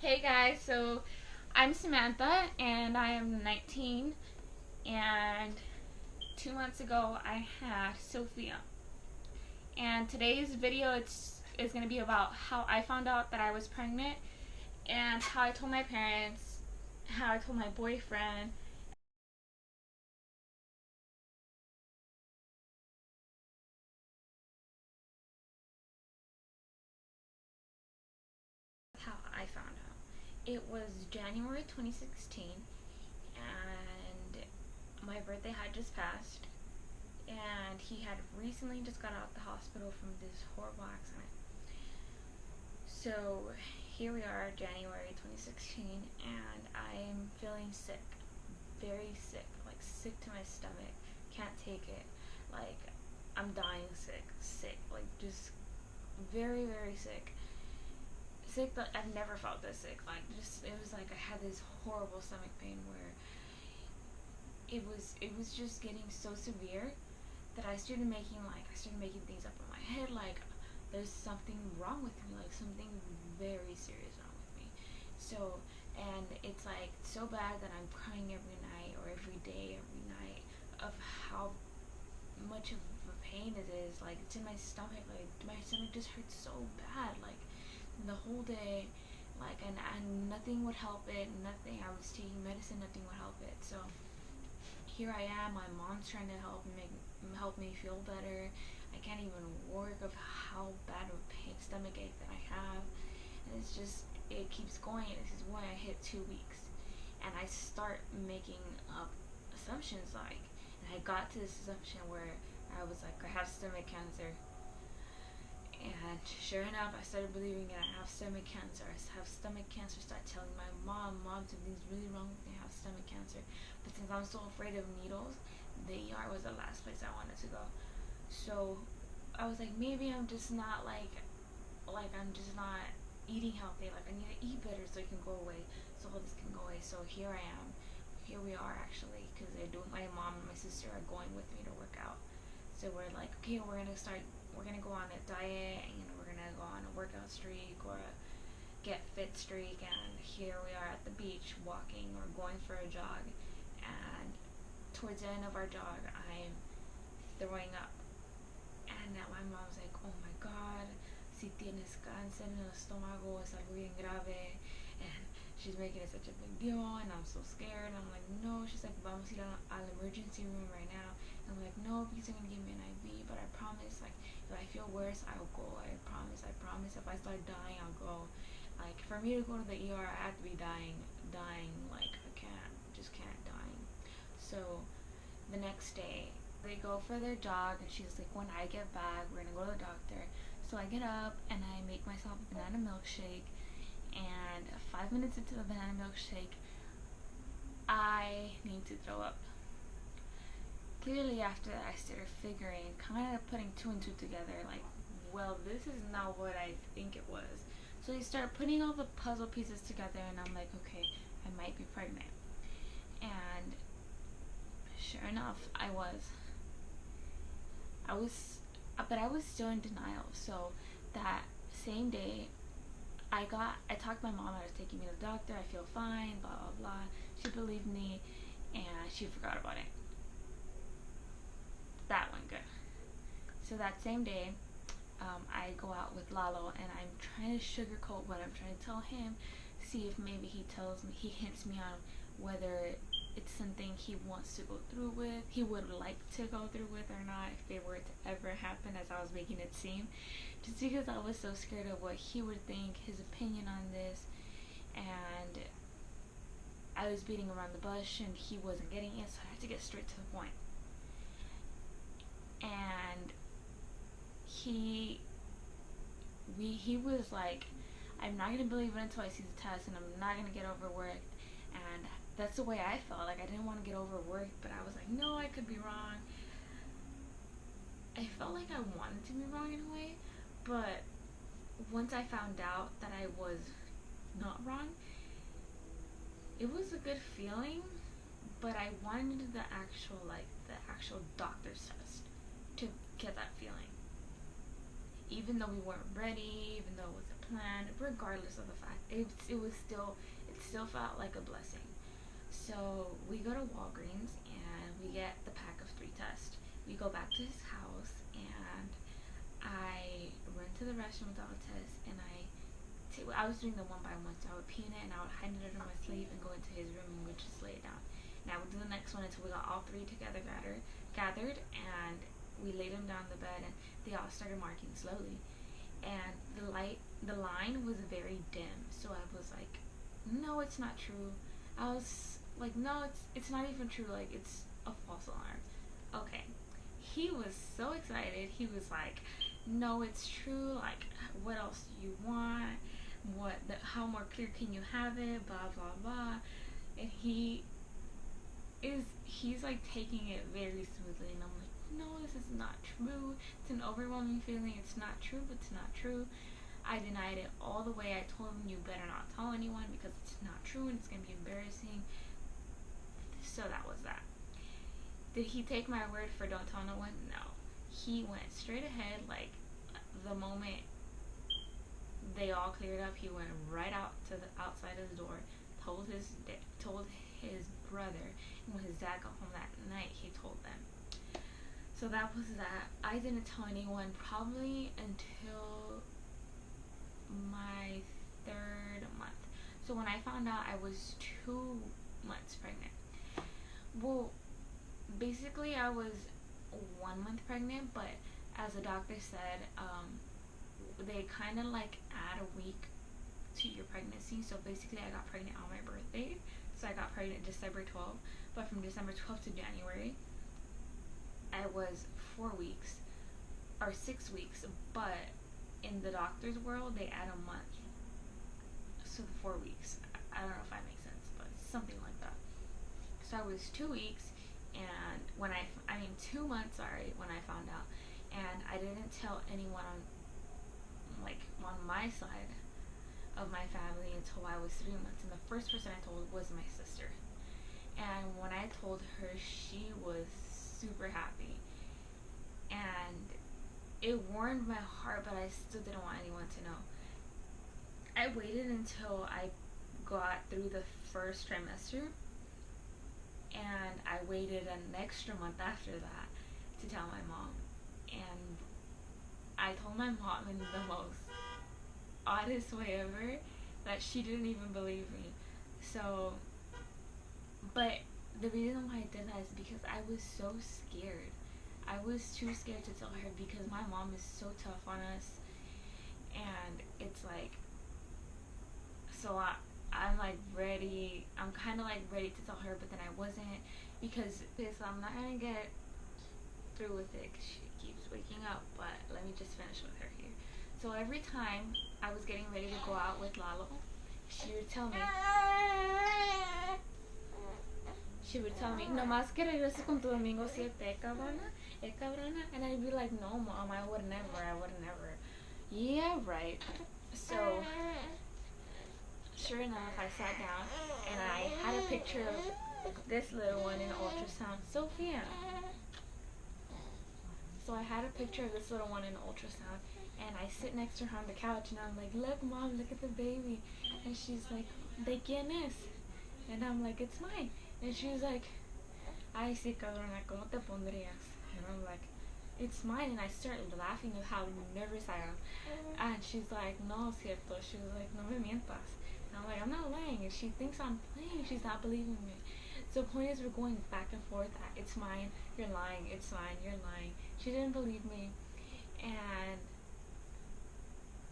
Hey guys, so I'm Samantha and I am 19, and 2 months ago I had Sophia. And today's video is going to be about how I found out that I was pregnant and how I told my parents, how I told my boyfriend, how I found out. It was January 2016 and my birthday had just passed, and he had recently just got out of the hospital from this horrible accident. So here we are, January 2016, and I'm feeling sick. Very sick. Like, sick to my stomach. Can't take it. Like, I'm dying sick. Sick. Like, just very, very sick. Sick, but I've never felt this sick. Like, just, it was like I had this horrible stomach pain where it was just getting so severe that I started making things up in my head, like there's something wrong with me, like something very serious wrong with me. So, and it's like so bad that I'm crying every night or every day, every night, of how much of a pain it is. Like, it's in my stomach. Like, my stomach just hurts so bad. Like, the whole day. Like, and nothing would help it. Nothing. I was taking medicine. Nothing would help it. So here I am. My mom's trying to help me feel better. I can't even work of how bad of a stomach ache that I have, and it keeps going. This is when I hit 2 weeks, and I start making up assumptions, and I got to this assumption where I was like, I have stomach cancer. And sure enough, I started believing that I have stomach cancer. I have stomach cancer. Start telling my mom, something's really wrong with me. I have stomach cancer. But since I'm so afraid of needles, the ER was the last place I wanted to go. So I was like, maybe I'm just not like I'm just not eating healthy. Like, I need to eat better so it can go away. So all this can go away. So here I am. Here we are, actually, because my mom and my sister are going with me to work out. So we're like, okay, we're gonna go on a diet, and we're gonna go on a workout streak or a get fit streak. And here we are at the beach walking or going for a jog, and towards the end of our jog, I'm throwing up. And my mom's like, oh my god, si tienes cáncer en el estómago, es algo bien grave. And she's making it such a big deal, and I'm so scared. I'm like, no. She's like, vamos a ir al emergency room right now. And I'm like, no, because they're gonna give me an IV, but I promise, like, if I feel worse, I'll go. I promise. If I start dying, I'll go. Like, for me to go to the ER, I have to be dying. Like, I can't dying. So the next day, they go for their jog, and she's like, when I get back, we're gonna go to the doctor. So I get up and I make myself a banana milkshake, and 5 minutes into the banana milkshake, I need to throw up. Clearly, after that, I started figuring, kind of putting two and two together, like, well, this is not what I think it was. So I start putting all the puzzle pieces together, and I'm like, okay, I might be pregnant. And sure enough, I was. But I was still in denial. So that same day, I talked to my mom. I was taking me to the doctor. I feel fine. Blah blah blah. She believed me, and she forgot about it. That went good. So that same day, I go out with Lalo, and I'm trying to sugarcoat what I'm trying to tell him. See if maybe he hints me on whether it's something he wants to go through with, he would like to go through with or not, if it were to ever happen, as I was making it seem. Just because I was so scared of what he would think, his opinion on this, and I was beating around the bush and he wasn't getting it, so I had to get straight to the point. And he was like, I'm not gonna believe it until I see the test, and I'm not gonna get overworked. And that's the way I felt. Like, I didn't want to get overworked, but I was like, no, I could be wrong. I felt like I wanted to be wrong in a way, but once I found out that I was not wrong, it was a good feeling. But I wanted the actual doctor's test to get that feeling. Even though we weren't ready, even though it was a planned, regardless of the fact. It still felt like a blessing. So we go to Walgreens and we get the pack of 3 tests. We go back to his house and I run to the restroom with all the tests, and I was doing the one by one, so I would pee in it and I would hide it under my sleeve and go into his room and we would just lay it down. And I would do the next one until we got all 3 together gathered, and we laid them down on the bed and they all started marking slowly. And the line was very dim, so I was like, no, it's not true. I was like, no, it's not even true, like it's a false alarm. Okay. He was so excited. He was like, no, it's true, like what else do you want? How more clear can you have it? Blah blah blah. And he's like taking it very smoothly, and I'm like, no, this is not true. It's an overwhelming feeling. It's not true, but it's not true. I denied it all the way. I told him, you better not tell anyone because it's not true and it's gonna be embarrassing. So that was that. Did he take my word for don't tell no one? No. He went straight ahead. Like the moment they all cleared up, he went right out to the outside of the door, told his brother, and when his dad got home that night, he told them. So that was that. I didn't tell anyone probably until my 3rd month. So when I found out, I was 2 months pregnant. Well, basically I was 1 month pregnant, but as the doctor said, they kind of like add a week to your pregnancy. So basically I got pregnant on my birthday, so I got pregnant December 12th, but from December 12th to January I was 4 weeks or 6 weeks, but in the doctor's world they add a month, so 4 weeks. I don't know if that makes sense, but something like that. So I was 2 weeks, and when 2 months, sorry, when I found out, and I didn't tell anyone on my side of my family until I was 3 months, and the first person I told was my sister. And when I told her, she was super happy, and it warmed my heart, but I still didn't want anyone to know. I waited until I got through the first trimester, and I waited an extra month after that to tell my mom. And I told my mom in the most oddest way ever that she didn't even believe me. So, but the reason why I did that is because I was so scared. I was too scared to tell her because my mom is so tough on us, and it's like, so I'm like ready. I'm kind of like ready to tell her, but then I wasn't, because I'm not gonna get through with it because she keeps waking up. But let me just finish with her here. So every time I was getting ready to go out with Lalo, she would tell me, nomás que regreses con tu domingo 7, cabrona, cabrona. And I'd be like, no, mom, I would never. Yeah, right. So sure enough, I sat down and I had a picture of this little one in ultrasound, Sophia. So I had a picture of this little one in ultrasound, and I sit next to her on the couch, and I'm like, look, mom, look at the baby. And she's like, ¿de quién es? And I'm like, it's mine. And she's like, ay, sí, cabrona, ¿cómo te pondrías? And I'm like, it's mine. And I started laughing at how nervous I am. And she's like, no, cierto. She was like, no me mientas. And I'm like, I'm not lying. And she thinks I'm playing. She's not believing me. So the point is, we're going back and forth. It's mine. You're lying. It's mine. You're lying. She didn't believe me. And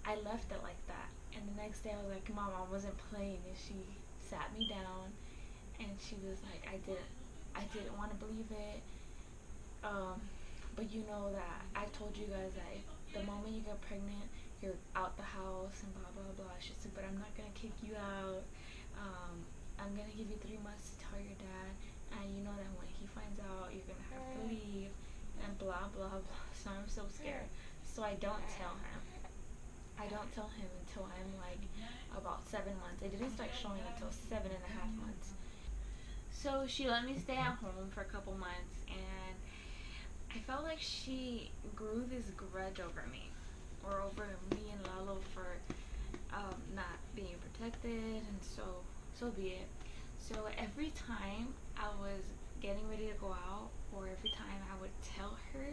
I left it like that. And the next day I was like, Mom, I wasn't playing. And she sat me down and she was like, I didn't want to believe it. But you know that I told you guys that the moment you get pregnant, you're out the house and blah blah blah. She said, but I'm not gonna kick you out. I'm gonna give you 3 months to tell your dad, and you know that when he finds out, you're gonna have to leave, and blah blah blah. So I'm so scared. So I don't tell him. I don't tell him until I'm like about 7 months. I didn't start showing until 7.5 months. So she let me stay at home for a couple months, and I felt like she grew this grudge over me, or over me and Lalo, for protected, and so be it. So every time I was getting ready to go out, or every time I would tell her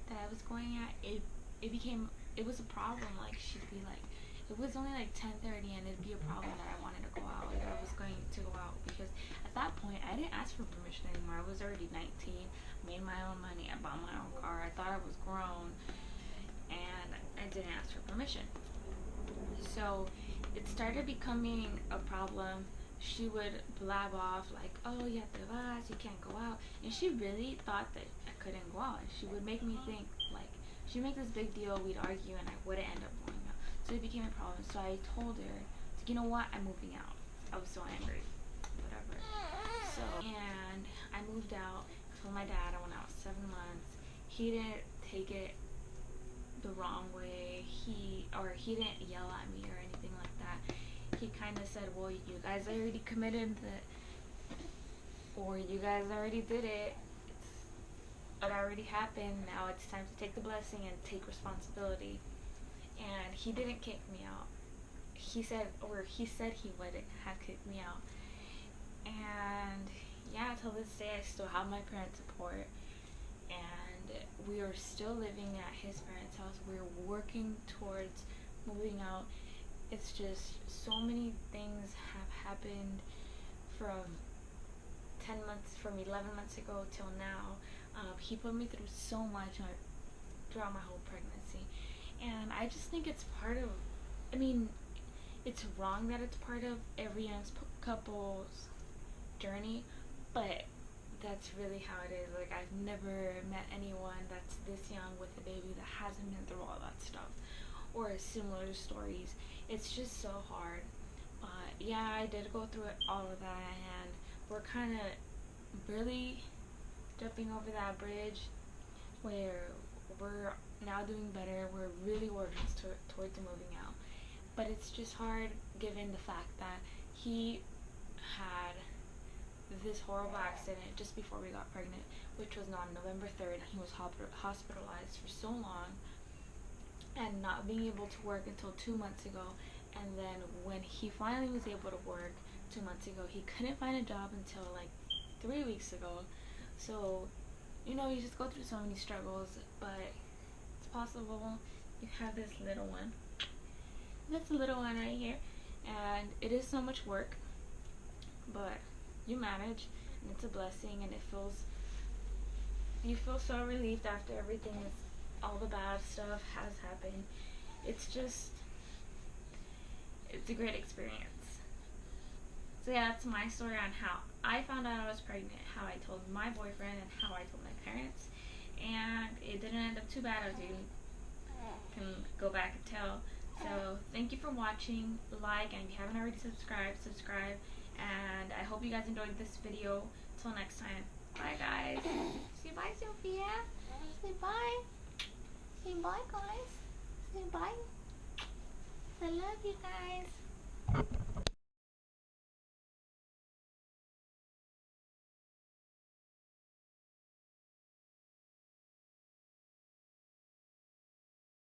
that I was going out, it was a problem. Like, she'd be like, it was only like 10:30 and it'd be a problem that I wanted to go out, like I was going to go out, because at that point I didn't ask for permission anymore. I was already 19, made my own money, I bought my own car, I thought I was grown, and I didn't ask for permission. So it started becoming a problem. She would blab off like, oh, you have to relax, you can't go out, and she really thought that I couldn't go out. She would make me think, like, she'd make this big deal, we'd argue, and I wouldn't end up going out. So it became a problem. So I told her, you know what, I'm moving out. I was so angry, whatever. So, and I moved out. I told my dad I went out 7 months. He didn't take it the wrong way. He didn't yell at me or anything like that. He kind of said, well, you guys already committed or you guys already did it. It already happened. Now it's time to take the blessing and take responsibility. And he didn't kick me out. He said he wouldn't have kicked me out. And yeah, till this day I still have my parents' support, and we are still living at his parents' house. We're working towards moving out. It's just so many things have happened from 11 months ago till now. He put me through so much throughout my whole pregnancy, and I just think it's part of, I mean, it's wrong that it's part of every young couple's journey, but that's really how it is. Like, I've never met anyone that's this young with a baby that hasn't been through all that stuff or similar stories. It's just so hard. But yeah, I did go through all of that, and we're kind of really jumping over that bridge where we're now doing better. We're really working towards moving out. But it's just hard given the fact that he had this horrible accident just before we got pregnant, which was on November 3rd. He was hospitalized for so long, and not being able to work until 2 months ago. And then when he finally was able to work 2 months ago, he couldn't find a job until like 3 weeks ago. So, you know, you just go through so many struggles, but it's possible. You have this little one. That's a little one right here, and it is so much work, but you manage, and it's a blessing, and you feel so relieved after everything all the bad stuff has happened. It's a great experience. So yeah, that's my story on how I found out I was pregnant, how I told my boyfriend, and how I told my parents, and it didn't end up too bad, as you can go back and tell. So thank you for watching. Like, and if you haven't already subscribe, and I hope you guys enjoyed this video. Till next time, bye guys. Say bye, Sophia. Say bye. Say bye, guys. Say bye. I love you guys.